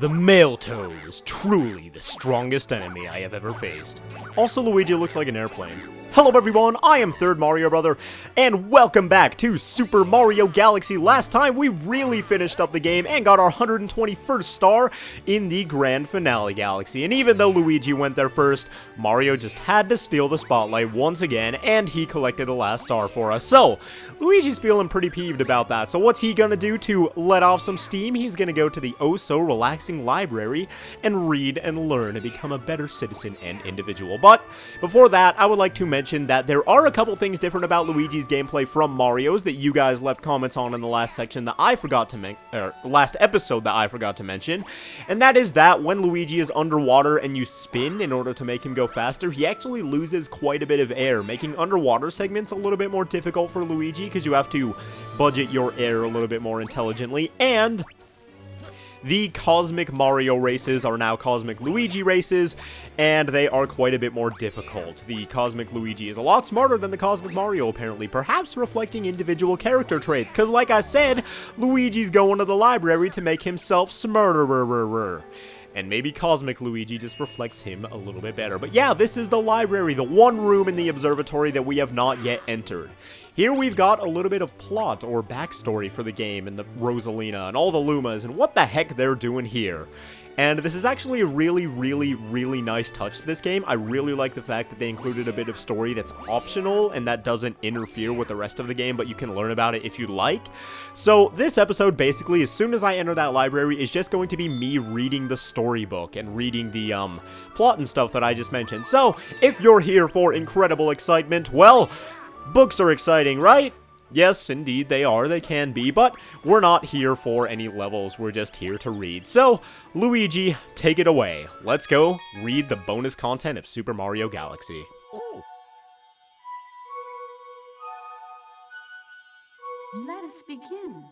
The male toad is truly the strongest enemy I have ever faced. Also, Luigi looks like an airplane. Hello everyone, I am Third Mario Brother, and welcome back to Super Mario Galaxy. Last time, we really finished up the game and got our 121st star in the grand finale galaxy. And even though Luigi went there first, Mario just had to steal the spotlight once again, and he collected the last star for us. So, Luigi's feeling pretty peeved about that. So what's he gonna do to let off some steam? He's gonna go to the oh-so-relaxing library and read and learn and become a better citizen and individual. But before that, I would like to mention that there are a couple things different about Luigi's gameplay from Mario's that you guys left comments on in the last section that I forgot to last episode that I forgot to mention, and that is that when Luigi is underwater and you spin in order to make him go faster, he actually loses quite a bit of air, making underwater segments a little bit more difficult for Luigi because you have to budget your air a little bit more intelligently. And the Cosmic Mario races are now Cosmic Luigi races, and they are quite a bit more difficult. The Cosmic Luigi is a lot smarter than the Cosmic Mario, apparently, perhaps reflecting individual character traits, because like I said, Luigi's going to the library to make himself smarter. And maybe Cosmic Luigi just reflects him a little bit better. But yeah, this is the library, the one room in the observatory that we have not yet entered. Here we've got a little bit of plot or backstory for the game and the Rosalina and all the Lumas and what the heck they're doing here. And this is actually a really nice touch to this game. I really like the fact that they included a bit of story that's optional and that doesn't interfere with the rest of the game, but you can learn about it if you'd like. So this episode, basically, as soon as I enter that library, is just going to be me reading the storybook and reading the plot and stuff that I just mentioned. So if you're here for incredible excitement, well, books are exciting, right? Yes, indeed they are, they can be, but we're not here for any levels, we're just here to read. So, Luigi, take it away. Let's go read the bonus content of Super Mario Galaxy. Ooh. Let us begin.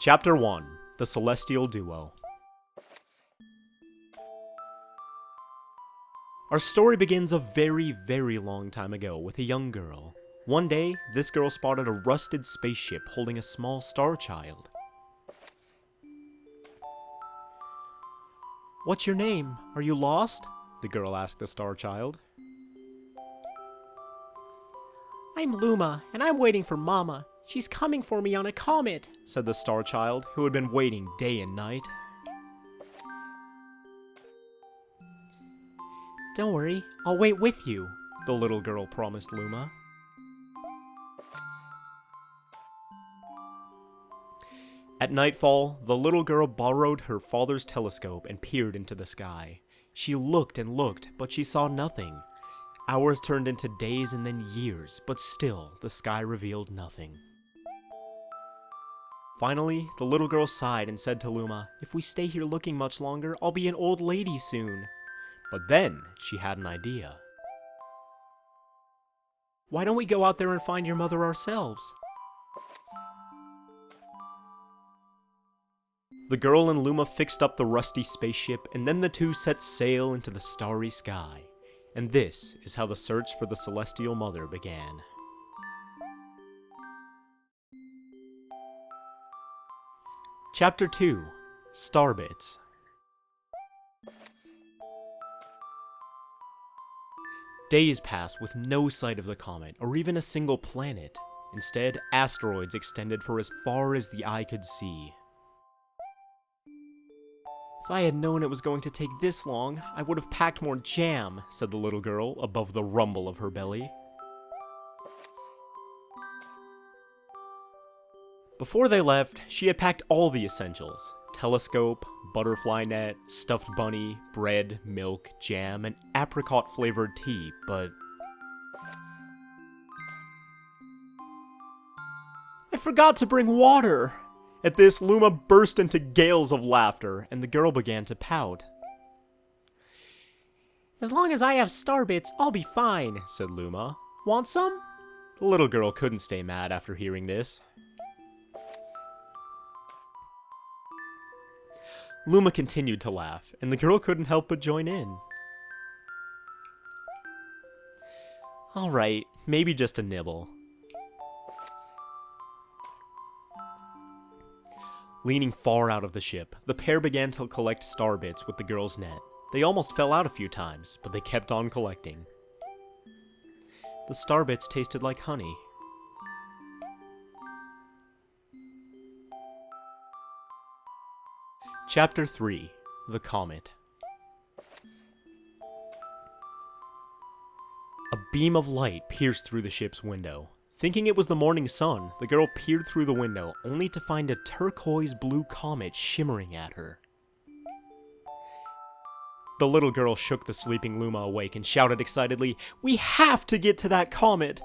Chapter 1, The Celestial Duo. Our story begins a very long time ago with a young girl. One day, this girl spotted a rusted spaceship holding a small star child. "What's your name? Are you lost?" the girl asked the star child. "I'm Luma, and I'm waiting for Mama. She's coming for me on a comet," said the star child, who had been waiting day and night. "Don't worry, I'll wait with you," the little girl promised Luma. At nightfall, the little girl borrowed her father's telescope and peered into the sky. She looked and looked, but she saw nothing. Hours turned into days and then years, but still, the sky revealed nothing. Finally, the little girl sighed and said to Luma, "If we stay here looking much longer, I'll be an old lady soon." But then, she had an idea. "Why don't we go out there and find your mother ourselves?" The girl and Luma fixed up the rusty spaceship, and then the two set sail into the starry sky. And this is how the search for the Celestial Mother began. Chapter 2, Starbits. Days passed with no sight of the comet, or even a single planet. Instead, asteroids extended for as far as the eye could see. "If I had known it was going to take this long, I would have packed more jam," said the little girl above the rumble of her belly. Before they left, she had packed all the essentials: telescope, butterfly net, stuffed bunny, bread, milk, jam, and apricot-flavored tea, but "I forgot to bring water!" At this, Luma burst into gales of laughter, and the girl began to pout. "As long as I have Starbits, I'll be fine," said Luma. "Want some?" The little girl couldn't stay mad after hearing this. Luma continued to laugh, and the girl couldn't help but join in. Alright, maybe just a nibble. Leaning far out of the ship, the pair began to collect star bits with the girl's net. They almost fell out a few times, but they kept on collecting. The star bits tasted like honey. Chapter 3: The Comet. A beam of light pierced through the ship's window. Thinking it was the morning sun, the girl peered through the window, only to find a turquoise-blue comet shimmering at her. The little girl shook the sleeping Luma awake and shouted excitedly, "We have to get to that comet!"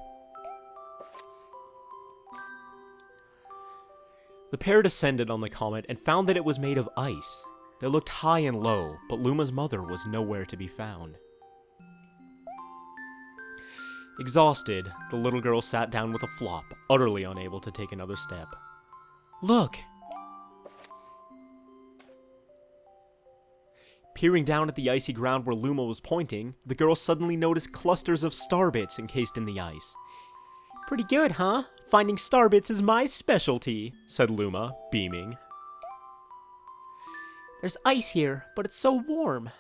The pair descended on the comet and found that it was made of ice. They looked high and low, but Luma's mother was nowhere to be found. Exhausted, the little girl sat down with a flop, utterly unable to take another step. "Look!" Peering down at the icy ground where Luma was pointing, the girl suddenly noticed clusters of star bits encased in the ice. "Pretty good, huh? Finding star bits is my specialty," said Luma, beaming. "There's ice here, but it's so warm.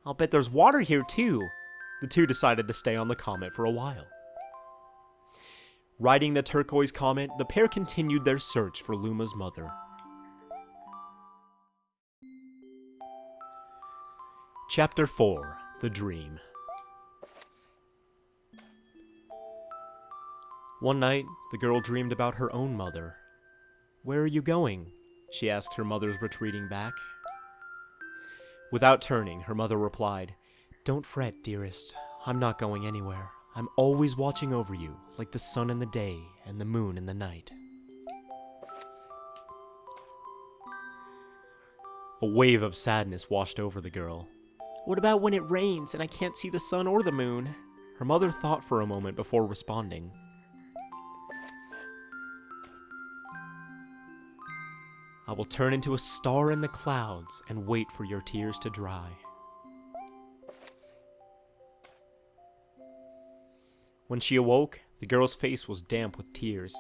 I'll bet there's water here too." The two decided to stay on the comet for a while. Riding the turquoise comet, the pair continued their search for Luma's mother. Chapter 4: The Dream. One night, the girl dreamed about her own mother. "Where are you going?" she asked her mother's retreating back. Without turning, her mother replied, "Don't fret, dearest. I'm not going anywhere. I'm always watching over you, like the sun in the day and the moon in the night." A wave of sadness washed over the girl. "What about when it rains and I can't see the sun or the moon?" Her mother thought for a moment before responding. "I will turn into a star in the clouds and wait for your tears to dry." When she awoke, the girl's face was damp with tears.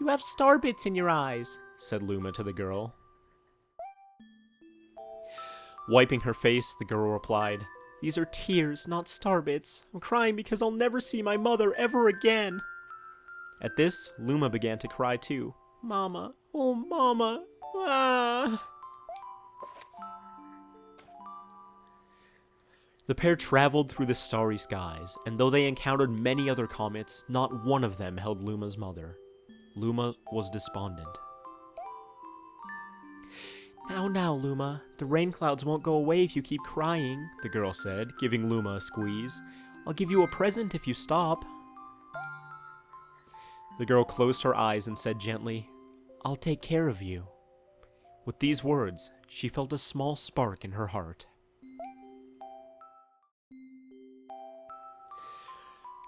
"You have star bits in your eyes," said Luma to the girl. Wiping her face, the girl replied, "These are tears, not star bits. I'm crying because I'll never see my mother ever again." At this, Luma began to cry too. "Mama, oh mama, ah." The pair traveled through the starry skies, and though they encountered many other comets, not one of them held Luma's mother. Luma was despondent. Now, Luma, the rain clouds won't go away if you keep crying," the girl said, giving Luma a squeeze. "I'll give you a present if you stop." The girl closed her eyes and said gently, "I'll take care of you." With these words, she felt a small spark in her heart.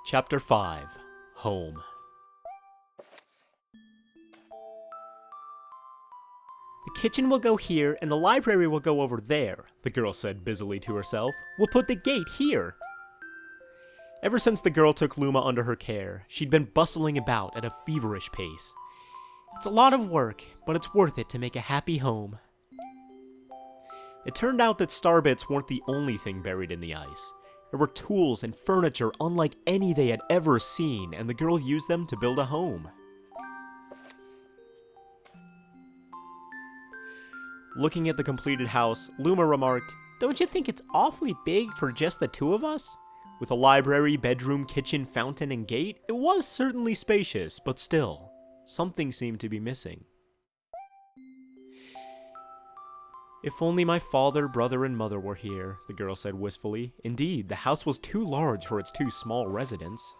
Chapter 5: Home. "The kitchen will go here, and the library will go over there," the girl said busily to herself. "We'll put the gate here." Ever since the girl took Luma under her care, she'd been bustling about at a feverish pace. "It's a lot of work, but it's worth it to make a happy home." It turned out that star bits weren't the only thing buried in the ice. There were tools and furniture unlike any they had ever seen, and the girl used them to build a home. Looking at the completed house, Luma remarked, "Don't you think it's awfully big for just the two of us?" With a library, bedroom, kitchen, fountain, and gate, it was certainly spacious, but still, something seemed to be missing. "If only my father, brother, and mother were here," the girl said wistfully. Indeed, the house was too large for its two small residents.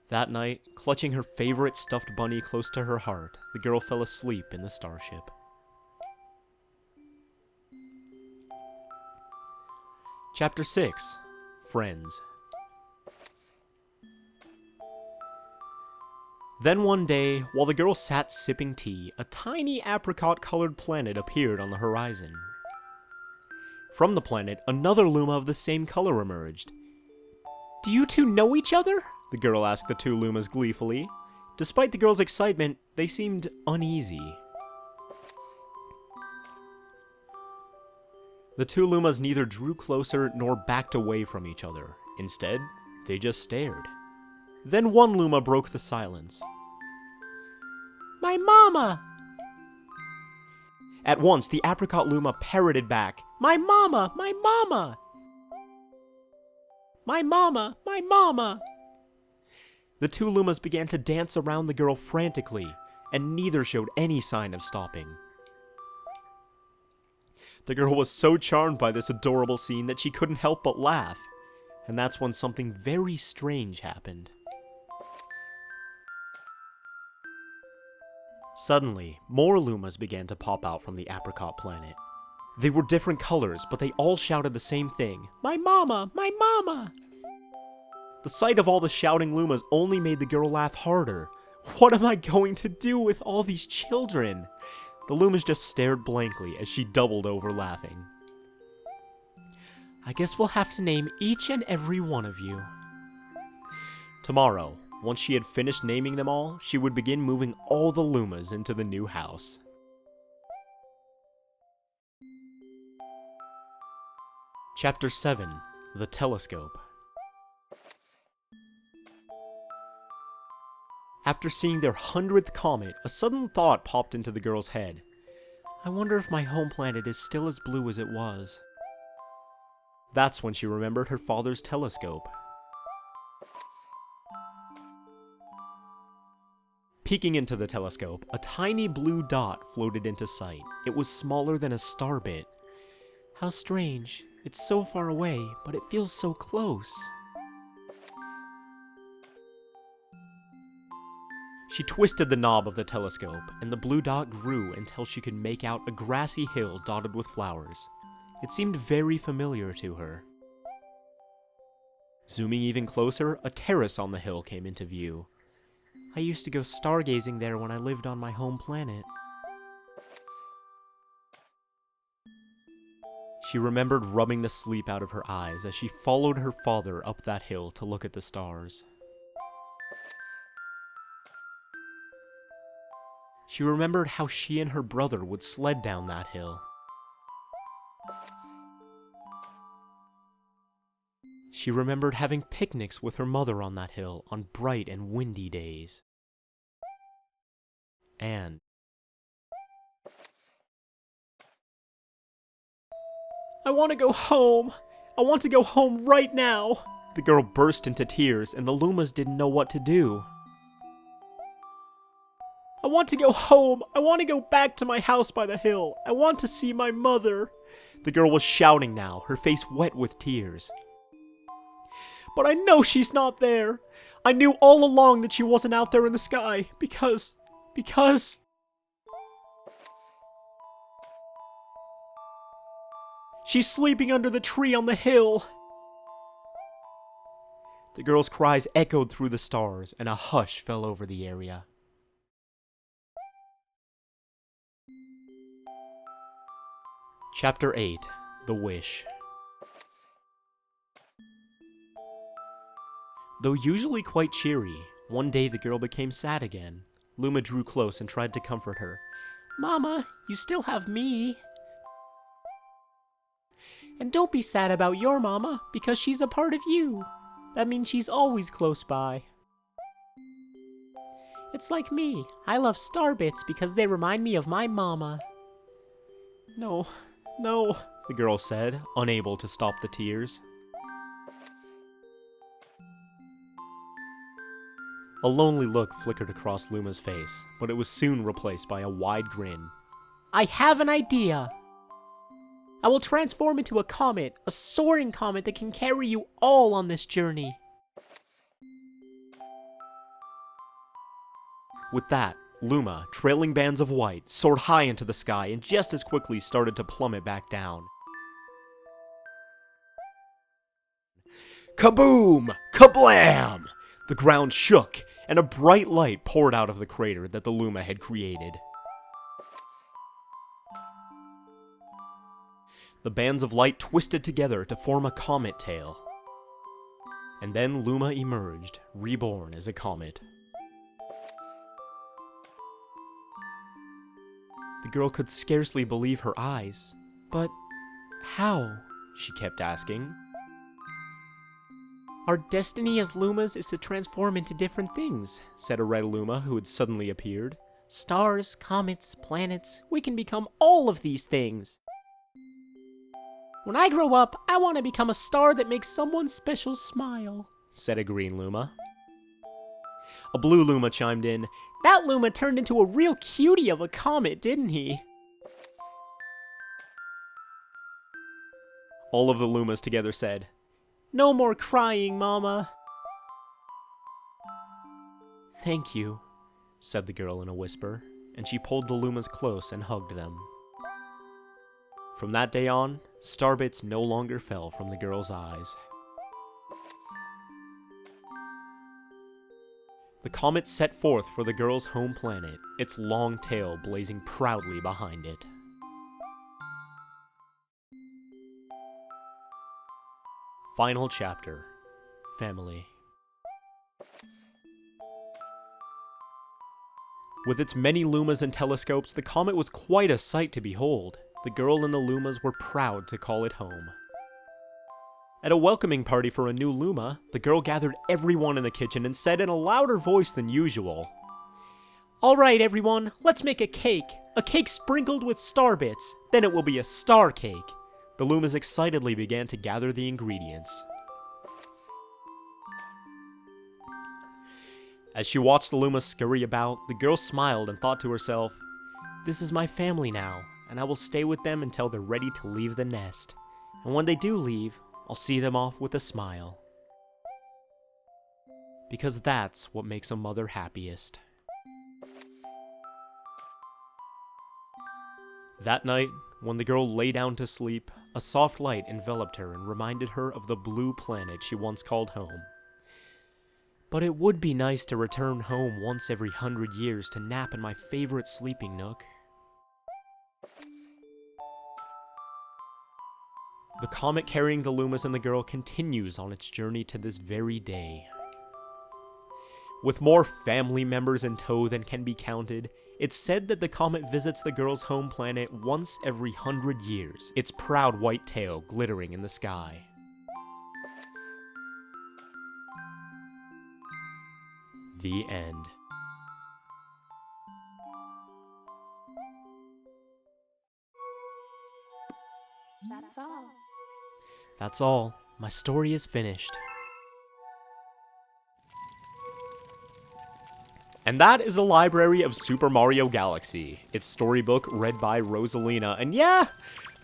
That night, clutching her favorite stuffed bunny close to her heart, the girl fell asleep in the starship. Chapter 6: Friends. Then one day, while the girl sat sipping tea, a tiny apricot-colored planet appeared on the horizon. From the planet, another Luma of the same color emerged. "Do you two know each other?" the girl asked the two Lumas gleefully. Despite the girl's excitement, they seemed uneasy. The two Lumas neither drew closer nor backed away from each other. Instead, they just stared. Then one Luma broke the silence. "My mama!" At once, the apricot Luma parroted back, "My mama! My mama! My mama! My mama!" The two Lumas began to dance around the girl frantically, and neither showed any sign of stopping. The girl was so charmed by this adorable scene that she couldn't help but laugh, and that's when something very strange happened. Suddenly, more Lumas began to pop out from the apricot planet. They were different colors, but they all shouted the same thing, "My mama! My mama!" The sight of all the shouting Lumas only made the girl laugh harder. What am I going to do with all these children? The Lumas just stared blankly as she doubled over laughing. "I guess we'll have to name each and every one of you." Tomorrow, once she had finished naming them all, she would begin moving all the Lumas into the new house. Chapter 7: The Telescope. After seeing their 100th comet, a sudden thought popped into the girl's head. "I wonder if my home planet is still as blue as it was." That's when she remembered her father's telescope. Peeking into the telescope, a tiny blue dot floated into sight. It was smaller than a star bit. "How strange. It's so far away, but it feels so close." She twisted the knob of the telescope, and the blue dot grew until she could make out a grassy hill dotted with flowers. It seemed very familiar to her. Zooming even closer, a terrace on the hill came into view. "I used to go stargazing there when I lived on my home planet." She remembered rubbing the sleep out of her eyes as she followed her father up that hill to look at the stars. She remembered how she and her brother would sled down that hill. She remembered having picnics with her mother on that hill on bright and windy days. And "I want to go home! I want to go home right now!" The girl burst into tears, and the Lumas didn't know what to do. "I want to go home! I want to go back to my house by the hill! I want to see my mother!" The girl was shouting now, her face wet with tears. "But I know she's not there! I knew all along that she wasn't out there in the sky, because... she's sleeping under the tree on the hill!" The girl's cries echoed through the stars, and a hush fell over the area. Chapter 8: The Wish. Though usually quite cheery, one day the girl became sad again. Luma drew close and tried to comfort her. "Mama, you still have me. And don't be sad about your mama, because she's a part of you. That means she's always close by. It's like me. I love star bits because they remind me of my mama." No, the girl said, unable to stop the tears. A lonely look flickered across Luma's face, but it was soon replaced by a wide grin. "I have an idea! I will transform into a comet, a soaring comet that can carry you all on this journey." With that, Luma, trailing bands of white, soared high into the sky and just as quickly started to plummet back down. Kaboom! Kablam! The ground shook, and a bright light poured out of the crater that the Luma had created. The bands of light twisted together to form a comet tail. And then Luma emerged, reborn as a comet. The girl could scarcely believe her eyes. But how? She kept asking. Our destiny as Lumas is to transform into different things, said a red Luma who had suddenly appeared. Stars, comets, planets, we can become all of these things. When I grow up, I want to become a star that makes someone special smile, said a green Luma. A blue Luma chimed in. That Luma turned into a real cutie of a comet, didn't he? All of the Lumas together said, No more crying, Mama. Thank you, said the girl in a whisper, and she pulled the Lumas close and hugged them. From that day on, starbits no longer fell from the girl's eyes. The comet set forth for the girl's home planet, its long tail blazing proudly behind it. Final chapter. Family. With its many Lumas and telescopes, the comet was quite a sight to behold. The girl and the Lumas were proud to call it home. At a welcoming party for a new Luma, the girl gathered everyone in the kitchen and said in a louder voice than usual, Alright everyone, let's make a cake sprinkled with star bits, then it will be a star cake. The Lumas excitedly began to gather the ingredients. As she watched the Lumas scurry about, the girl smiled and thought to herself, This is my family now, and I will stay with them until they're ready to leave the nest. And when they do leave, I'll see them off with a smile. Because that's what makes a mother happiest. That night, when the girl lay down to sleep, a soft light enveloped her and reminded her of the blue planet she once called home. But it would be nice to return home once every 100 years to nap in my favorite sleeping nook. The comet carrying the Lumas and the girl continues on its journey to this very day. With more family members in tow than can be counted, it's said that the comet visits the girl's home planet once every 100 years, its proud white tail glittering in the sky. The end. That's all. That's all. My story is finished. And that is the library of Super Mario Galaxy. Its storybook read by Rosalina. And yeah,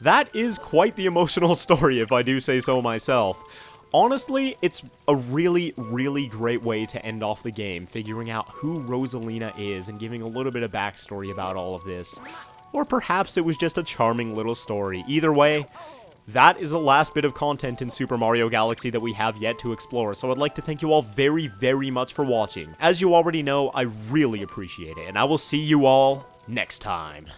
that is quite the emotional story if I do say so myself. Honestly, it's a really, really great way to end off the game, figuring out who Rosalina is and giving a little bit of backstory about all of this. Or perhaps it was just a charming little story. Either way, that is the last bit of content in Super Mario Galaxy that we have yet to explore, so I'd like to thank you all very, very much for watching. As you already know, I really appreciate it, and I will see you all next time.